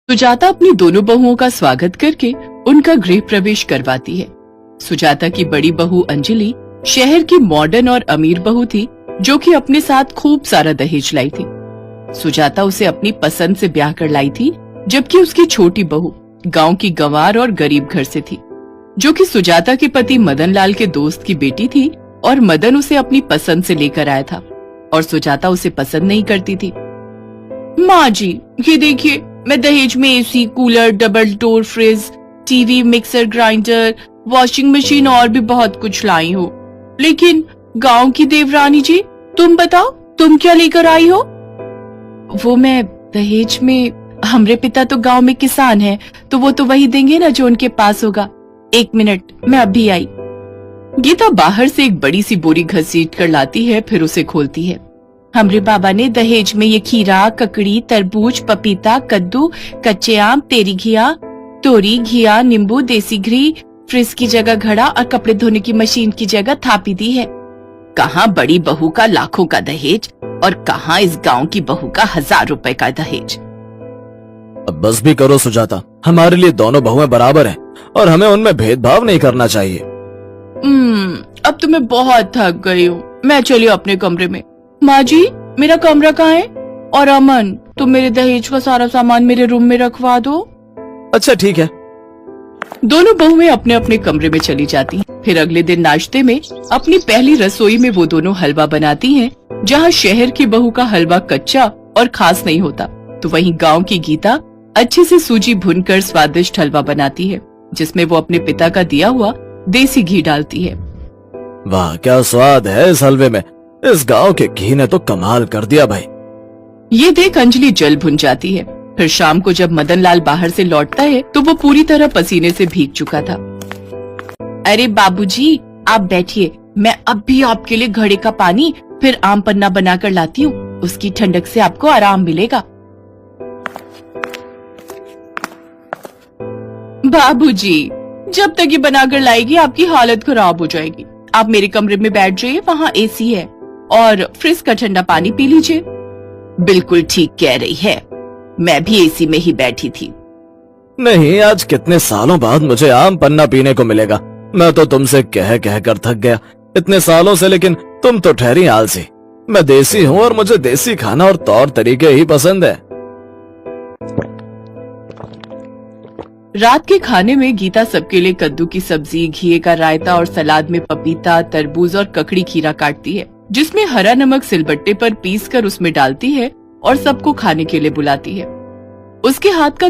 सुजाता अपनी दोनों बहुओं का स्वागत करके उनका गृह प्रवेश करवाती है। सुजाता की बड़ी बहू अंजलि शहर की मॉडर्न और अमीर बहू थी, जो कि अपने साथ खूब सारा दहेज लाई थी। सुजाता उसे अपनी पसंद से ब्याह कर लाई थी, जबकि उसकी छोटी बहू गांव की गंवार और गरीब घर से थी, जो कि सुजाता के पति मदन लाल के दोस्त की बेटी थी और मदन उसे अपनी पसंद से लेकर आया था और सुजाता उसे पसंद नहीं करती थी। माँ जी, ये देखिए, मैं दहेज में AC, cooler, double door fridge, TV, mixer grinder, washing machine और भी बहुत कुछ लाई हूँ। लेकिन गांव की देवरानी जी, तुम बताओ, तुम क्या लेकर आई हो? वो मैं दहेज में, हमरे पिता तो गांव में किसान हैं, तो वो तो वही देंगे ना जो उनके पास होगा। 1 मिनट, मैं अभी आई। गीता बाहर से एक बड़ी सी बोरी घसीट कर लाती है, फिर उसे खोलती है। हमरे बाबा ने दहेज में ये खीरा, ककड़ी, तरबूज, पपीता, कद्दू, कच्चे आम, तेरी घिया, तोरी, घिया, नींबू, देसी घी, फ्रिज की जगह घड़ा और कपड़े धोने की मशीन की जगह थापी दी है। कहाँ बड़ी बहू का लाखों का दहेज और कहाँ इस गांव की बहू का 1000 रुपए का दहेज। अब बस भी करो सुजाता, हमारे लिए दोनों बहुएं बराबर हैं और हमें उनमें भेदभाव नहीं करना चाहिए। अब तो मैं बहुत थक गई हूँ, मैं चली अपने कमरे में। माँ जी, मेरा कमरा कहाँ है? और अमन, तुम मेरे दहेज का सारा सामान मेरे रूम में रखवा दो। अच्छा ठीक है। दोनों बहुएं अपने अपने कमरे में चली जाती हैं। फिर अगले दिन नाश्ते में अपनी पहली रसोई में वो दोनों हलवा बनाती हैं, जहाँ शहर की बहू का हलवा कच्चा और खास नहीं होता, तो वहीं गांव की गीता अच्छे से सूजी भूनकर स्वादिष्ट हलवा बनाती है, जिसमें वो अपने पिता का दिया हुआ देसी घी डालती है। वाह, क्या स्वाद है इस हलवे में। इस गांव के घी ने तो कमाल कर दिया भाई। ये देख अंजलि जल भुन जाती है। फिर शाम को जब मदन लाल बाहर से लौटता है तो वो पूरी तरह पसीने से भीग चुका था। अरे बाबूजी, आप बैठिए, मैं अब भी आपके लिए घड़े का पानी फिर आम पन्ना बनाकर लाती हूँ। उसकी ठंडक से आपको आराम मिलेगा। बाबूजी, जब तक ये बनाकर लाएगी आपकी हालत खराब हो जाएगी। आप मेरे कमरे में बैठ जाइए, वहाँ एसी है, और फ्रिज का ठंडा पानी पी लीजिए। बिल्कुल ठीक कह रही है, मैं भी एसी में ही बैठी थी। नहीं, आज कितने सालों बाद मुझे आम पन्ना पीने को मिलेगा। मैं तो तुमसे कह कह कर थक गया इतने सालों से, लेकिन तुम तो ठहरी आलसी। मैं देसी हूँ और मुझे देसी खाना और तौर तरीके ही पसंद है। रात के खाने में गीता सबके लिए कद्दू की सब्जी, घी का रायता और सलाद में पपीता, तरबूज और ककड़ी खीरा काटती है, जिसमें हरा नमक सिलबट्टे पर पीस कर उसमें डालती है और सबको खाने के लिए बुलाती है। उसके हाथ का